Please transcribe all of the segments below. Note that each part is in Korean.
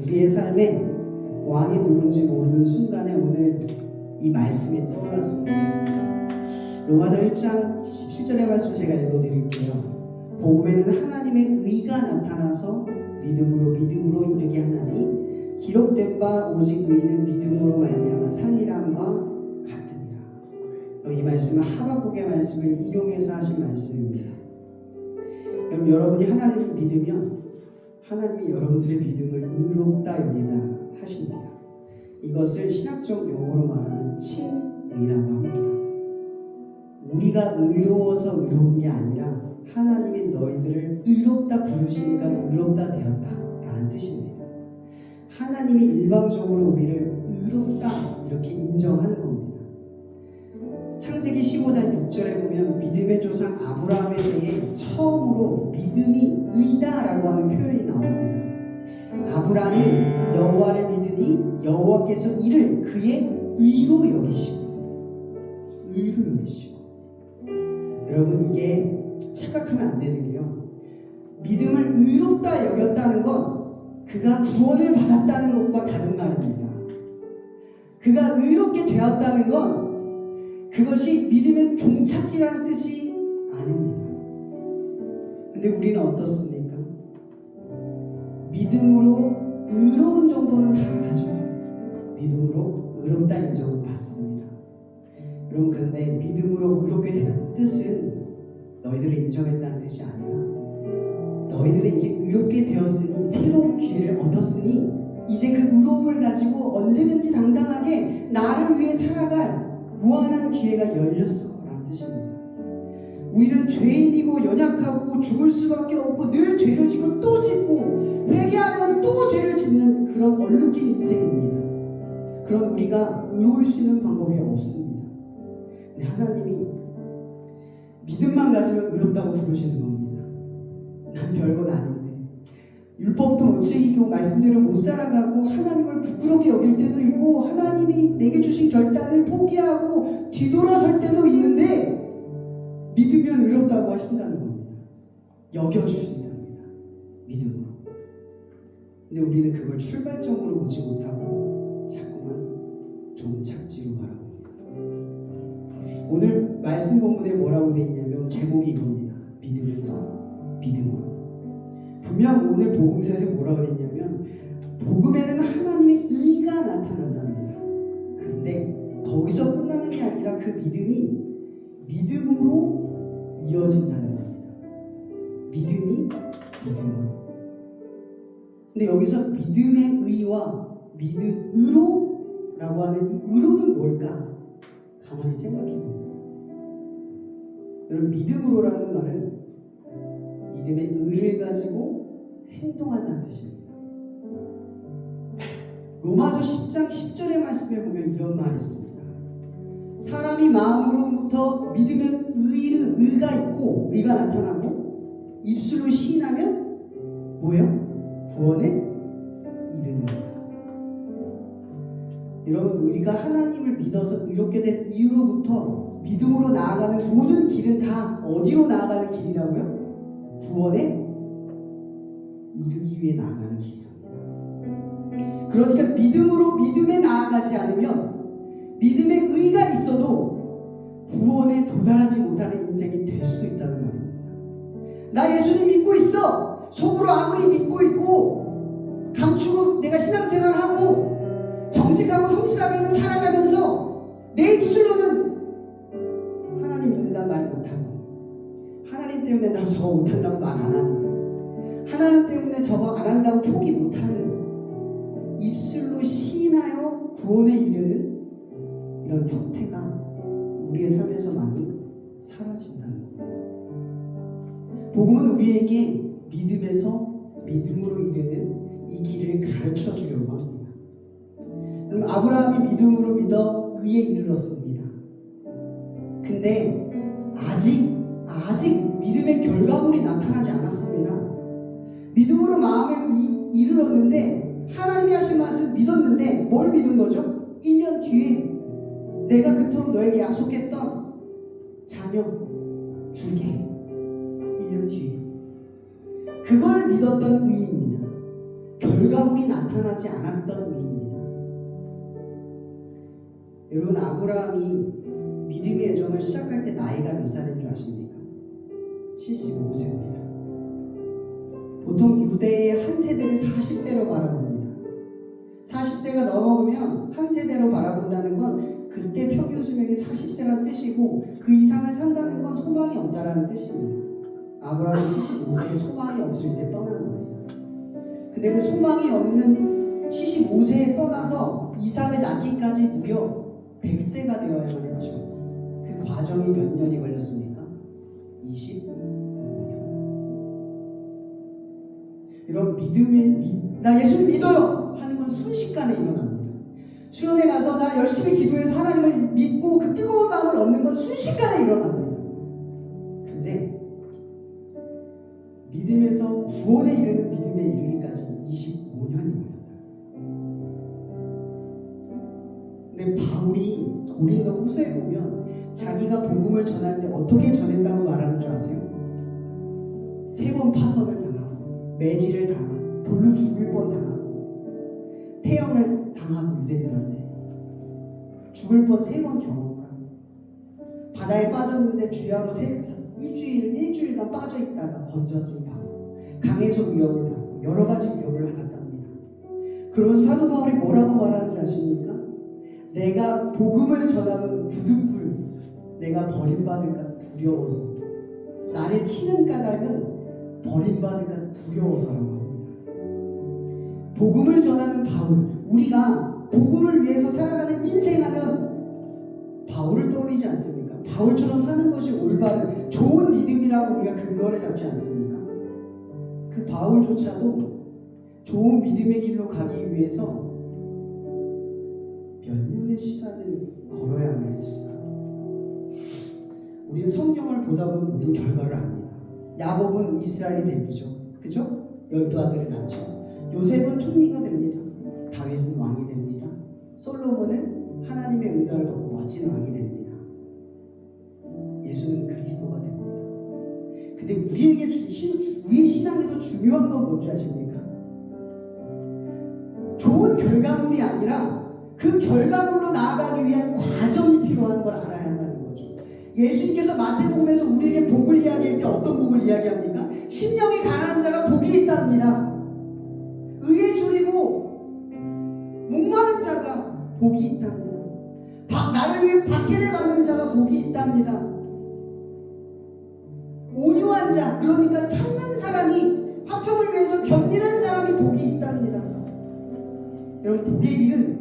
우리의 삶에 왕이 누군지 모르는 순간에 오늘 이 말씀이 떠올랐으면 좋겠습니다. 로마서 1장 17절의 말씀 제가 읽어드릴게요. 복음에는 하나님의 의가 나타나서 믿음으로 이르게 하나니 기록된 바 오직 의인은 믿음으로 말미암아 살리람과 같으니라. 이 말씀은 하박국의 말씀을 인용해서 하신 말씀입니다. 그럼 여러분이 하나님을 믿으면 하나님이 여러분들의 믿음을 의롭다 여기나 하십니다. 이것을 신학적 용어로 말하면 칭의라고 합니다. 우리가 의로워서 의로운 게 아니라 하나님이 너희들을 의롭다 부르시니까 의롭다 되었다 라는 뜻입니다. 하나님이 일방적으로 우리를 의롭다 이렇게 인정하는 겁니다. 창세기 15장 6절에 보면 믿음의 조상 아브라함에 대해 처음으로 믿음이 의다라고 하는 표현이 나옵니다. 아브라함이 여호와를 믿으니 여호와께서 이를 그의 의로 여기시고 여러분 이게 착각하면 안 되는 게요. 믿음을 의롭다 여겼다는 건 그가 구원을 받았다는 것과 다른 말입니다. 그가 의롭게 되었다는 건 그것이 믿음의 종착지라는 뜻이 아닙니다. 근데 우리는 어떻습니까? 믿음으로 의로운 정도는 살아가죠. 믿음으로 의롭다 인정을 받습니다. 여러분 근데 믿음으로 의롭게 되는 뜻은 너희들을 인정했다는 뜻이 아니라 너희들은 이제 의롭게 되었으니 새로운 기회를 얻었으니 이제 그 의로움을 가지고 언제든지 당당하게 나를 위해 살아갈 무한한 기회가 열렸어 라는 뜻입니다. 우리는 죄인이고 연약하고 죽을 수밖에 없고 늘 죄를 짓고 또 짓고 회개하면 또 죄를 짓는 그런 얼룩진 인생입니다. 그런 우리가 의로울 수 있는 방법이 없습니다. 근데 하나님이 믿음만 가지면 의롭다고 부르시는 겁니다. 난 별건 아닌데 율법도 못 지키고 말씀대로 못 살아가고 하나님을 부끄럽게 여길 때도 있고 하나님이 내게 주신 결단을 포기하고 뒤돌아설 때도 있는데 믿으면 의롭다고 하신다는 겁니다. 여겨주신답니다. 믿음으로. 근데 우리는 그걸 출발점으로 보지 못하고 자꾸만 종착지로 바라봅니다. 오늘 말씀 본문에 뭐라고 되어 있냐면 제목이 이겁니다. 믿음에서 믿음으로. 분명 오늘 복음서에서 뭐라고 했냐면 복음에는 하나님의 의가 나타난답니다. 그런데 거기서 끝나는 게 아니라 그 믿음이 믿음으로 이어진다는 겁니다. 믿음으로. 근데 여기서 믿음의 의와 믿음으로라고 하는 이 의로는 뭘까? 가만히 생각해 봅니다. 여러분 믿음으로라는 말은 믿음의 의를 가지고 행동한다는 뜻입니다. 로마서 10장 10절의 말씀에 보면 이런 말이 있습니다. 사람이 마음으로부터 믿으면 의가 있고 의가 나타나고 입술로 시인하면 뭐예요? 구원에 이르는다. 여러분 우리가 하나님을 믿어서 의롭게 된 이후로부터 믿음으로 나아가는 모든 길은 다 어디로 나아가는 길이라고요? 구원에 이르기 위해 나아가는 길이랍니다. 그러니까 믿음으로 믿음에 나아가지 않으면 믿음의 의가 있어도 구원에 도달하지 못하는 인생이 될 수도 있다는 말입니다. 나 예수님 믿고 있어. 속으로 아무리 믿고 있고 감추고 내가 신앙생활을 하고 정직하고 성실하게 살아가면서 내 입술로는 하나님 믿는다는 말 못하고 하나님 때문에 나 저거 못한다고 말 안 하고 하나님 때문에 저거 안 한다고 포기 못하는 입술로 시인하여 구원에 이르는 이런 형태가 우리의 삶에서 많이 사라진다는 겁니다. 복음은 우리에게 믿음에서 믿음으로 이르는 이 길을 가르쳐 주려고 합니다. 그럼 아브라함이 믿음으로 믿어 의에 이르렀습니다. 근데 아직 믿음의 결과물이 나타나지 않았습니다. 믿음으로 마음에 이르렀는데 하나님이 하신 말씀 믿었는데 뭘 믿은 거죠? 1년 뒤에 내가 그토록 너에게 약속했던 자녀 줄게. 1년 뒤에 그걸 믿었던 의입니다. 결과물이 나타나지 않았던 의입니다. 여러분, 아브라함이 믿음의 여정을 시작할 때 나이가 몇 살인 줄 아십니까? 75세입니다. 보통 유대의 한 세대를 40세로 바라봅니다. 40세가 넘어오면 한 세대로 바라본다는 건 그때 평균 수명이 40세라는 뜻이고 그 이상을 산다는 건 소망이 없다라는 뜻입니다. 아브라함이 75세에 소망이 없을 때 떠난 겁니다. 근데 그 소망이 없는 75세에 떠나서 이삭을 낳기까지 무려 100세가 되어야만 했죠. 그 과정이 몇 년이 걸렸습니까? 25년. 여러분, 나 예수를 믿어요 하는 건 순식간에 일어납니다. 수련회 가서 나 열심히 기도해서 하나님을 믿고 그 뜨거운 마음을 얻는 건 순식간에 일어납니다. 근데 믿음에서 구원에 이르는 믿음에 이르기까지 25년이 걸렸다. 근데 바울이 고린도 후서에 보면 자기가 복음을 전할 때 어떻게 전했다고 말하는 줄 아세요? 3번 파선을 당하고 매질을 당하고 돌로 죽을 뻔 당하고 태형을 당하고 유대인들한테 죽을 뻔 3번 경험을 하고 바다에 빠졌는데 주야로 일주일간 빠져있다가 건져짐 받고 강에서 위협을 받고 여러 가지 위협을 받았답니다. 그런 사도 바울이 뭐라고 말하는지 아십니까? 내가 복음을 전하는 부득불 내가 버림받을까 두려워서 나를 치는 까닭은 버림받을까 두려워서라고 합니다. 복음을 전하는 바울, 우리가 복음을 위해서 살아가는 인생하면 바울을 떠올리지 않습니까? 바울처럼 사는 것이 올바른 좋은 믿음이라고 우리가 근거를 잡지 않습니까? 그 바울조차도 좋은 믿음의 길로 가기 위해서 몇 년의 시간을 걸어야만 했을까? 우리는 성경을 보다 보면 모든 결과를 압니다. 야곱은 이스라엘이 대부죠. 그죠? 12아들을 낳죠. 요셉은 총리가 됩니다. 다윗은 왕이 됩니다. 솔로몬은 하나님의 은혜를 받고 멋진 왕이 됩니다. 예수는 그리스도가 됩니다. 근데 우리에게 우리 신앙에서 중요한 건 뭔지 아십니까? 좋은 결과물이 아니라 그 결과물로 나아가기 위한 과정이 필요한 걸 알아야 한다는 거죠. 예수님께서 마태복음에서 우리에게 복을 이야기할 때 어떤 복을 이야기합니까? 심령이 가난한 자가 복이 있답니다. 의에 줄이고 목마른 자가 복이 있답니다. 나를 위해 박해를 받는 자가 복이 있답니다. 온유한 자, 그러니까 참는 사람이 화평을 위해서 견디는 사람이 복이 있답니다. 여러분, 복의 길은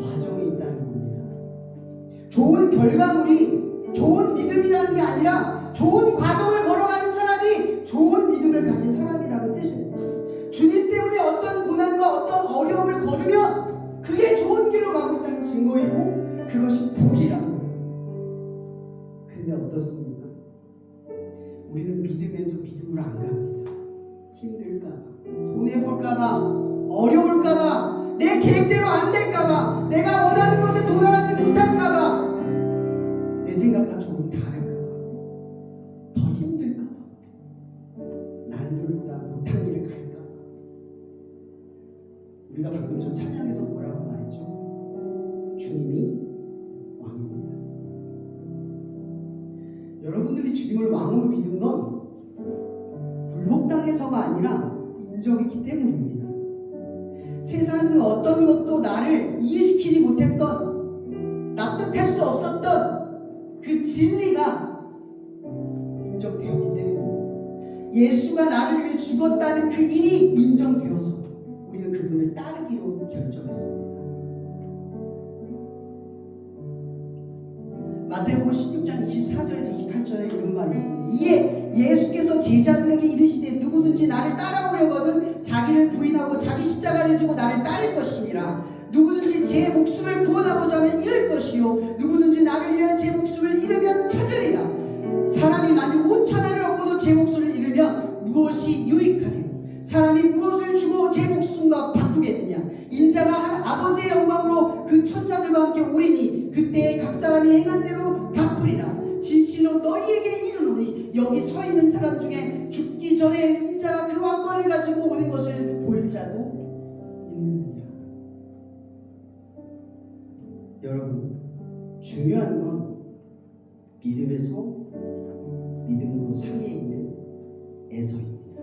과정이 있다는 겁니다. 좋은 결과물이 좋은 믿음이라는 게 아니라 좋은 과정을 걸어가는 사람이 좋은 믿음을 가진 사람이라는 뜻입니다. 주님 때문에 어떤 고난과 어떤 어려움을 걸으면 그게 좋은 길로 가고 있다는 증거이고 그것이 복이랍니다. 근데 어떻습니까? 우리는 믿음에서 믿음으로 안 갑니다. 힘들까봐, 손해볼까봐, 어려울까봐, 내 계획대로 안 될까봐, 내가 원하는 곳에 도달하지 못할까봐, 내 생각과 조금 다를까봐, 더 힘들까봐, 남들보다 못한 길을 갈까봐. 우리가 방금 전 찬양에서 뭐라고 말했죠? 주님이 왕입니다. 여러분들이 주님을 왕으로 믿은 건 굴복당해서가 아니라 인정했기 때문입니다. 세상 그 어떤 것도 나를 이해시키지 못했던, 납득할 수 없었던 그 진리가 인정되었기 때문입니다. 예수가 나를 위해 죽었다는 그 일이 인정되어서 우리는 그분을 따르기로 결정했습니다. 마태복음 16장 24절에서 28절에 이런 말이 있습니다. 이에 예수께서 제자들에게 이르시되 누구든지 나를 따라오려거든 자기를 부인하고 자기 십자가를 지고 나를 따를 것이니라. 누구든지 제 목숨을 구원하고자 하면 잃을 것이요 누구든지 나를 위하여 제 목숨을 잃으면 찾으리라. 사람이 만일 온 천하를 얻고도 제 목숨을 잃으면 무엇이 유익하리요? 사람이 무엇을 주고 제 목숨과 바꾸겠느냐? 인자가 한 아버지의 영광으로 그 천사들과 함께 오리니 그때에 각 사람이 행한 대로 갚으리라. 진실로 너희에게 이르노니 여기 서 있는 사람 중에 죽기 전에 인자가 그 왕권을 가지고 오는 것을 볼 자도 여러분, 중요한 건 믿음에서 믿음으로 사이에 있는 에서입니다.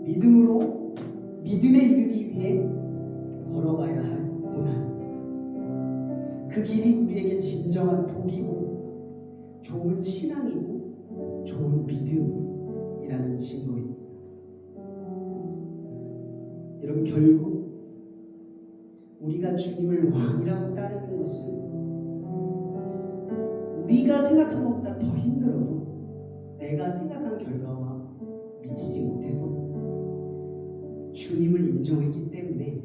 믿음으로 믿음에 이르기 위해 걸어가야 할 고난, 그 길이 우리에게 진정한 복이고 좋은 신앙이고 좋은 믿음이라는 증거입니다. 여러분, 결국 우리가 주님을 왕이라고 따르는 것은 우리가 생각한 것보다 더 힘들어도, 내가 생각한 결과와 미치지 못해도 주님을 인정했기 때문에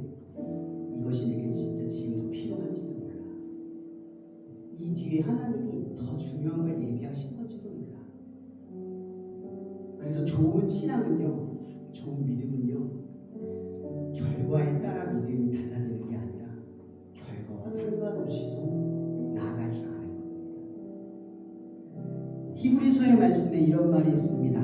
이것이 내게 진짜 지금 더 필요한지도 몰라. 이 뒤에 하나님이 더 중요한 걸 예비하신 건지도 몰라. 그래서 좋은 신앙은요, 좋은 믿음은요, 결과에 따라 믿음이 달라지는 게 아니라 결과와 상관없이도 나아갈 줄 아는 겁니다. 히브리서의 말씀에 이런 말이 있습니다.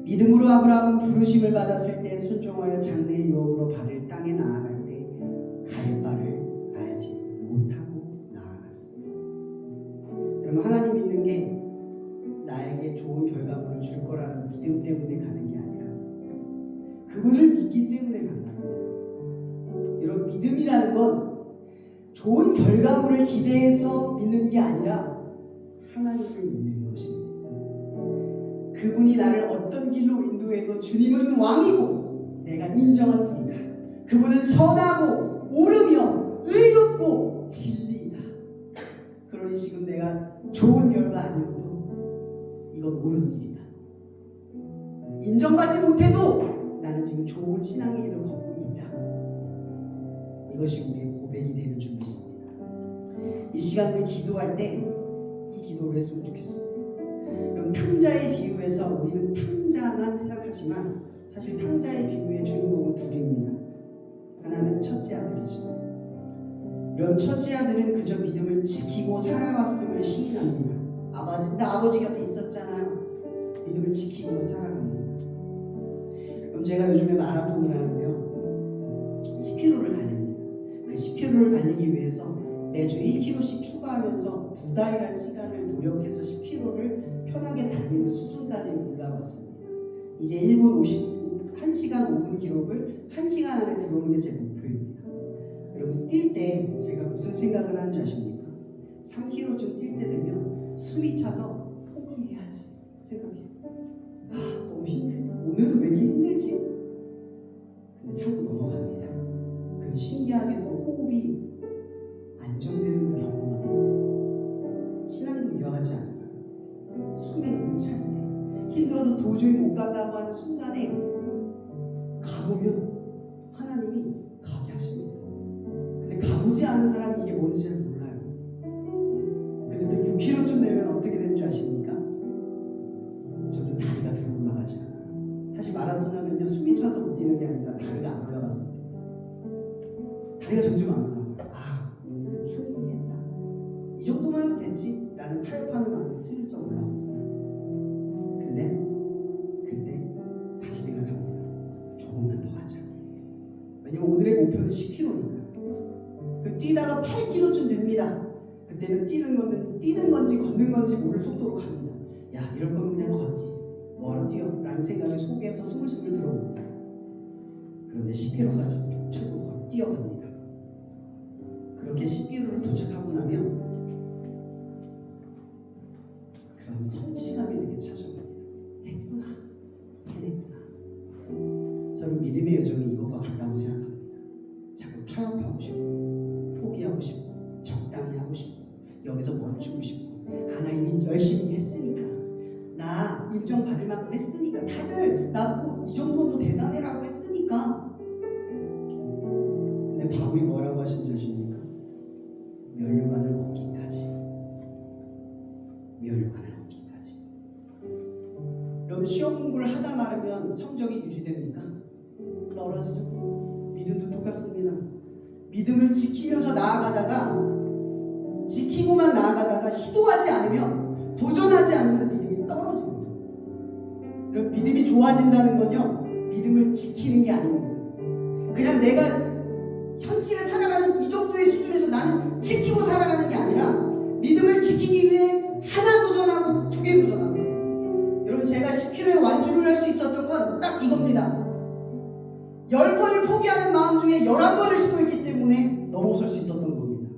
믿음으로 아브라함은 부르심을 받았을 때 순종하여 장래의 유업으로 받을 땅에 나아갈 때 갈 바를 알지 못하고 나아갔습니다. 여러분, 하나님 믿는 게 나에게 좋은 결과물을 줄 거라는 믿음 때문에 가는 게 아니라 그분을 믿기 때문에 간다는 거예요. 여러분, 믿음이라는 건 좋은 결과물을 기대해서 믿는 게 아니라 하나님을 믿는 것입니다. 그분이 나를 어떤 길로 인도해도 주님은 왕이고 내가 인정한 분이다. 그분은 선하고 옳으며 의롭고 진리이다. 그러니 지금 내가 좋은 결과 아니어도 이건 옳은 길이다. 인정받지 못해도 나는 지금 좋은 신앙의 길을 걷고 있다. 이것이 우리의 고백이 되는 줄 믿습니다. 이 시간을 기도할 때 이 기도를 했으면 좋겠습니다. 그럼 탕자의 비유에서 우리는 탕자만 생각하지만 사실 탕자의 비유의 주인공은 둘입니다. 하나는 첫째 아들이죠. 이런 첫째 아들은 그저 믿음을 지키고 살아왔음을 시인합니다. 나 아버지 곁에 있었잖아요. 믿음을 지키고만 살아갑니다. 그럼 제가 요즘에 마라톤을 하는데요, 10km를 달립니다. 그 10km를 달리기 위해서 매주 1km씩 추가하면서 2달이라는 시간을 노력해서 10km를 편하게 달리는 수준까지 올라왔습니다. 이제 1시간 5분 기록을 1시간 안에 들어오는 게 제 목표입니다. 여러분, 뛸 때 제가 무슨 생각을 하는지 아십니까? 3km쯤 뛸 때 되면 숨이 차서 포기해야지 생각해요. 너무 힘들다. 오늘은 왜 이렇게 힘들지? 근데 참고 넘어갑니다. 그 신기하게도 호흡이 안정되는 걸 경험합니다. 신앙도 이와 같지 않아요? 숨이 너무 찰 때, 힘들어도 도저히 못 간다고 하는 순간에 가보면 하나님이 가게 하십니다. 근데 가보지 않은 사람이 이게 뭔지 잘 몰라요. 근데 또 6km쯤 되면 어떻게 되는 줄 아십니까? 점점 다리가 들어 올라가지 않아요. 사실 마라톤 하면요, 숨이 차서 못 뛰는 게 아니라 다리가 안 올라가서 못 뛰어요. 다리가 점점 안 올라가요. 오늘은 충분히 했다. 이 정도만 됐지? 라는 타협하는 마음이 슬쩍 올라옵니다. 근데 그때 다시 생각합니다. 조금만 더 하자. 왜냐면 오늘의 목표는 10km니까. 그 뛰다가 8km쯤 됩니다. 그때는 뛰는 건지 걷는 건지 모를 속도로 갑니다. 야, 이럴 거면 그냥 걷지. 뭐하러 뛰어? 라는 생각에 속에서 스물스물 들어옵니다. 그런데 10km까지 쭉 차고 뛰어갑니다. 그렇게 10km를 도착하고 나면 그런 성취감이 내게 찾아옵니다. 했구나, 해냈구나. 저는 믿음의 여정이 이것과 같다고 생각합니다. 자꾸 타협하고 싶고, 포기하고 싶고, 적당히 하고 싶고, 여기서 멈추고 싶고, 하나님이 열심히 했으니까, 나 인정받을 만큼 했으니까, 다들 나보고 이 정도도 대단해라고 했으니까. 근데 바울이 뭐라고 하시는지 아십니까? 멸류관을 얻기까지. 멸류관을 얻기까지. 여러분, 시험 공부를 하다 말으면 성적이 유지됩니까? 떨어지죠. 믿음도 똑같습니다. 믿음을 지키면서 나아가다가, 지키고만 나아가다가 시도하지 않으면, 도전하지 않으면 믿음이 떨어집니다. 여러분, 믿음이 좋아진다는 건요, 믿음을 지키는 게 아닙니다. 그냥 내가 현실을 살아가는 이 정도의 수준에서 나는 지키고 살아가는 게 아니라 믿음을 지키기 위해 하나 도전하고 두 개 도전하고. 여러분, 제가 10km의 완주를 할 수 있었던 건 딱 이겁니다. 10번을 포기하는 마음 중에 11번을 시도했기 때문에 넘어설 수 있었던 겁니다.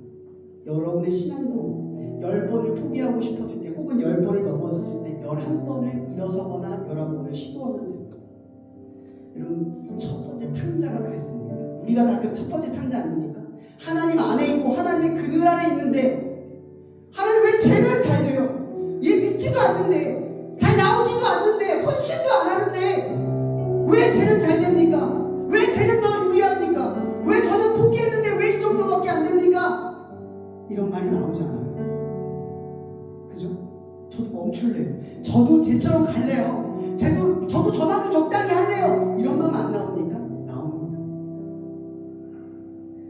여러분의 신앙도 10번을 포기하고 싶었을 때 혹은 10번을 넘어졌을 때 11번을 일어서거나 11번을 시도하면 됩니다. 여러분, 이 첫 번째 탕자가 그랬습니다. 우리가 다 그 첫 번째 탕자 아닙니까? 하나님 안에 있고 하나님의 그늘 안에 있는데 하나님 왜 쟤는 잘 돼요? 얘 믿지도 않는데, 잘 나오지도 않는데, 헌신도 안 하는데 왜 쟤는 잘 됩니까? 왜 쟤는 더 유리합니까? 왜 저는 포기했는데 왜 이 정도밖에 안 됩니까? 이런 말이 나오잖아요. 그죠? 저도 멈출래요. 저도 쟤처럼 갈래요. 저도 저만큼 적당히 할래요. 이런 마음 안 나옵니까? 나옵니다.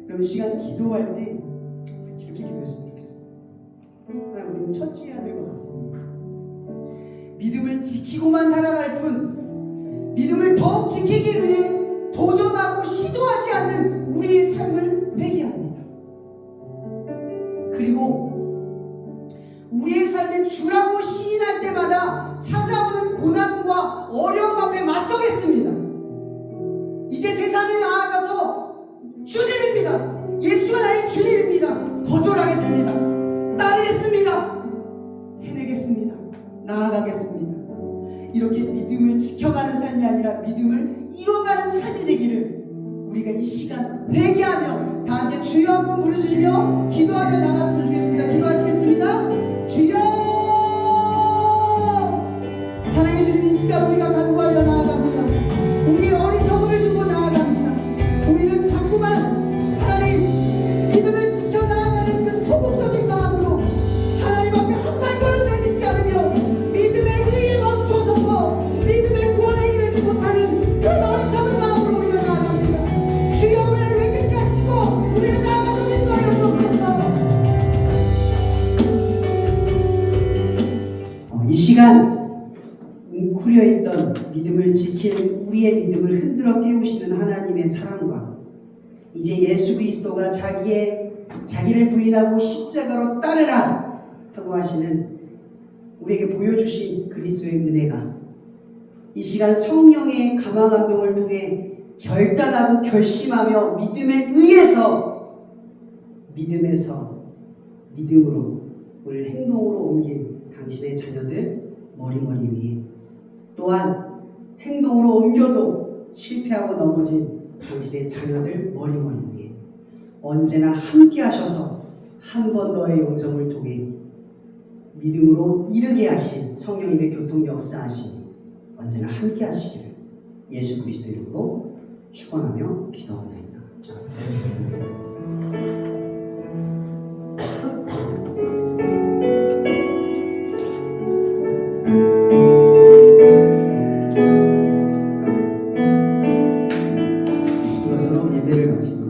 그럼 이 시간 기도할 때 이렇게 기도했으면 좋겠어요. 하나님, 우리는 첫째 아들과 같습니다. 믿음을 지키고만 살아갈 뿐, 믿음을 더욱 지키기 위해 도전하고 시도하지 않는 우리의 삶을 회개합니다. 그리고 우리의 삶에 주라고 시인할 때마다 찾아오는 고난과 어려움 앞에 맞서겠습니다. 이제 세상에 나아가서 주님입니다. 예수가 나의 주님입니다. 거절하겠습니다. 따르겠습니다. 해내겠습니다. 나아가겠습니다. 이렇게 믿음을 지켜가는 삶이 아니라 믿음을 이뤄가는 삶이 되기를 우리가 이 시간 회개하며 다 함께 주여 한번 부르시며 기도하며 나갔으면 좋겠습니다. 기도하시겠습니다. 주여! 사랑해 주님, 이 시간 우리가 간구하며 나아갑니다. 우리의 어리석음을 두고 나아갑니다. 우리는 자꾸만 하나님 믿음을 지켜 나아가는 그 소극적인 마음으로 하나님 앞에 한 발걸음 내딛지 않으며 믿음의 의에 멈춰서서 믿음의 구원에 이르지 못하는 그 어리석은 마음으로 우리가 나아갑니다. 주여, 우리를 회개케 하시고 우리를 나아가도록 인도하여 주옵소서. 이 시간 웅크려 있던 믿음을 지키는 우리의 믿음을 흔들어 깨우시는 하나님의 사랑과 이제 예수 그리스도가 자기를 부인하고 십자가로 따르라 하고 하시는 우리에게 보여주신 그리스도의 은혜가 이 시간 성령의 감화 감동을 통해 결단하고 결심하며 믿음에 의해서 믿음에서 믿음으로 오늘 행동으로 옮긴 당신의 자녀들 머리머리 위에, 또한 행동으로 옮겨도 실패하고 넘어진 당신의 자녀들 머리머리 위에 언제나 함께 하셔서 한 번 더의 용성을 통해 믿음으로 이르게 하신 성령님의 교통 역사하시니 언제나 함께 하시기를 예수 그리스도 이름으로 축원하며 기도합니다. 이것으로 예배를 마칩니다.